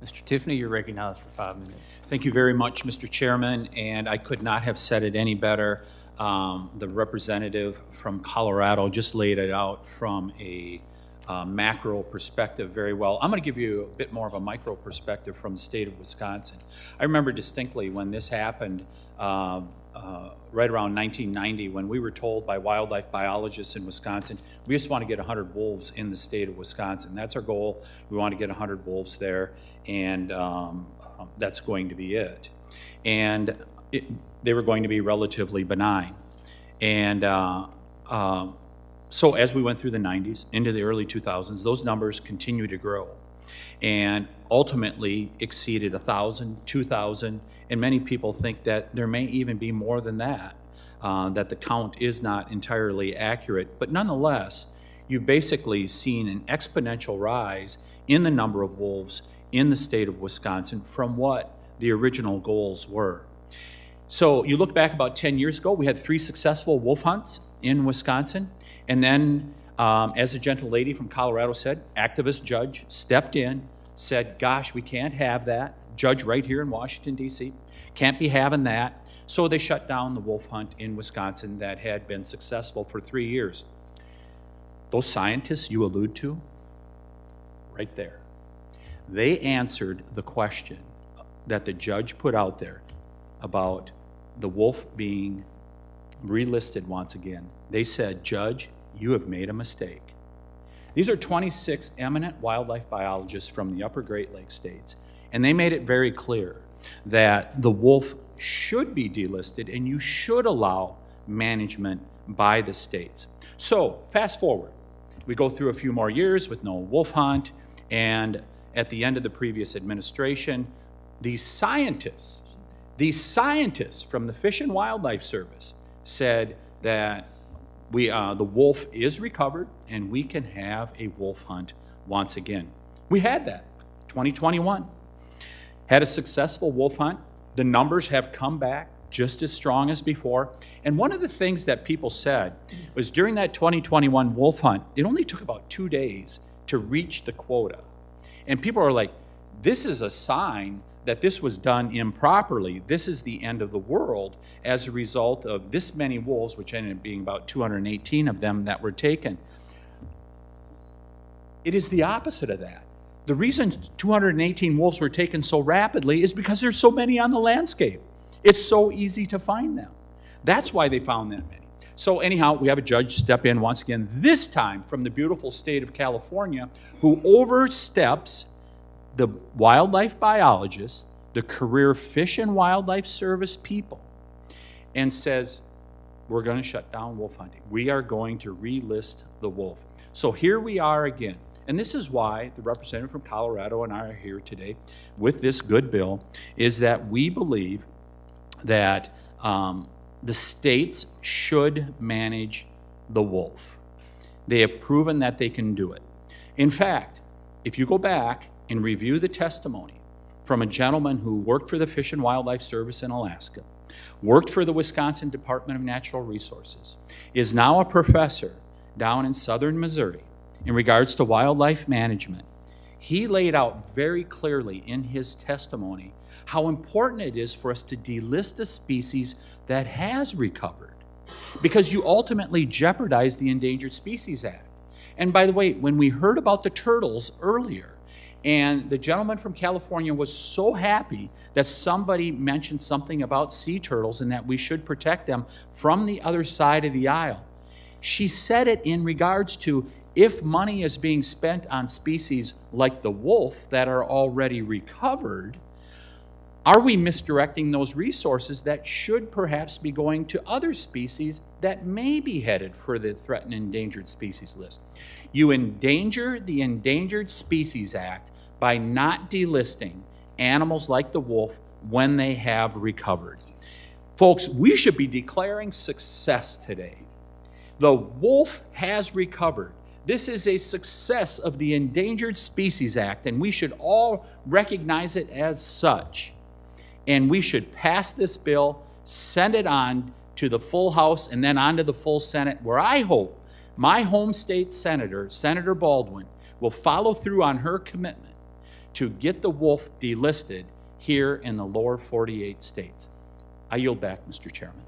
Mr. Tiffany, you're recognized for 5 minutes. Thank you very much, Mr. Chairman, and I could not have said it any better. The representative from Colorado just laid it out from a macro perspective very well. I'm going to give you a bit more of a micro perspective from the state of Wisconsin. I remember distinctly when this happened right around 1990, when we were told by wildlife biologists in Wisconsin, we just want to get 100 wolves in the state of Wisconsin. That's our goal. We want to get 100 wolves there, and that's going to be it. And they were going to be relatively benign. And so as we went through the 90s into the early 2000s, those numbers continued to grow and ultimately exceeded 1,000, 2,000, and many people think that there may even be more than that, that the count is not entirely accurate. But nonetheless, you've basically seen an exponential rise in the number of wolves in the state of Wisconsin from what the original goals were. So you look back about 10 years ago, we had 3 successful wolf hunts in Wisconsin. And then, as the gentle lady from Colorado said, activist judge stepped in, said, gosh, we can't have that. Judge right here in Washington, D.C., can't be having that. So they shut down the wolf hunt in Wisconsin that had been successful for 3 years. Those scientists you allude to, right there, they answered the question that the judge put out there about the wolf being relisted once again. They said, Judge, you have made a mistake. These are 26 eminent wildlife biologists from the upper Great Lakes states, and they made it very clear that the wolf should be delisted and you should allow management by the states. So fast forward, we go through a few more years with no wolf hunt, and at the end of the previous administration, these scientists from the Fish and Wildlife Service said that the wolf is recovered and we can have a wolf hunt once again. We had that, 2021. Had a successful wolf hunt. The numbers have come back just as strong as before. And one of the things that people said was during that 2021 wolf hunt, it only took about 2 days to reach the quota. And people are like, this is a sign that this was done improperly. This is the end of the world as a result of this many wolves, which ended up being about 218 of them that were taken. It is the opposite of that. The reason 218 wolves were taken so rapidly is because there's so many on the landscape. It's so easy to find them. That's why they found that many. So anyhow, we have a judge step in once again, this time from the beautiful state of California, who oversteps the wildlife biologists, the career Fish and Wildlife Service people, and says, we're going to shut down wolf hunting. We are going to relist the wolf. So here we are again. And this is why the representative from Colorado and I are here today with this good bill, is that we believe that the states should manage the wolf. They have proven that they can do it. In fact, if you go back and review the testimony from a gentleman who worked for the Fish and Wildlife Service in Alaska, worked for the Wisconsin Department of Natural Resources, is now a professor down in southern Missouri in regards to wildlife management, he laid out very clearly in his testimony how important it is for us to delist a species that has recovered, because you ultimately jeopardize the Endangered Species Act. And by the way, when we heard about the turtles earlier, and the gentleman from California was so happy that somebody mentioned something about sea turtles and that we should protect them from the other side of the aisle, she said it in regards to if money is being spent on species like the wolf that are already recovered, are we misdirecting those resources that should perhaps be going to other species that may be headed for the threatened endangered species list? You endanger the Endangered Species Act by not delisting animals like the wolf when they have recovered. Folks, we should be declaring success today. The wolf has recovered. This is a success of the Endangered Species Act, and we should all recognize it as such. And we should pass this bill, send it on to the full House, and then on to the full Senate, where I hope my home state senator, Senator Baldwin, will follow through on her commitment to get the wolf delisted here in the lower 48 states. I yield back, Mr. Chairman.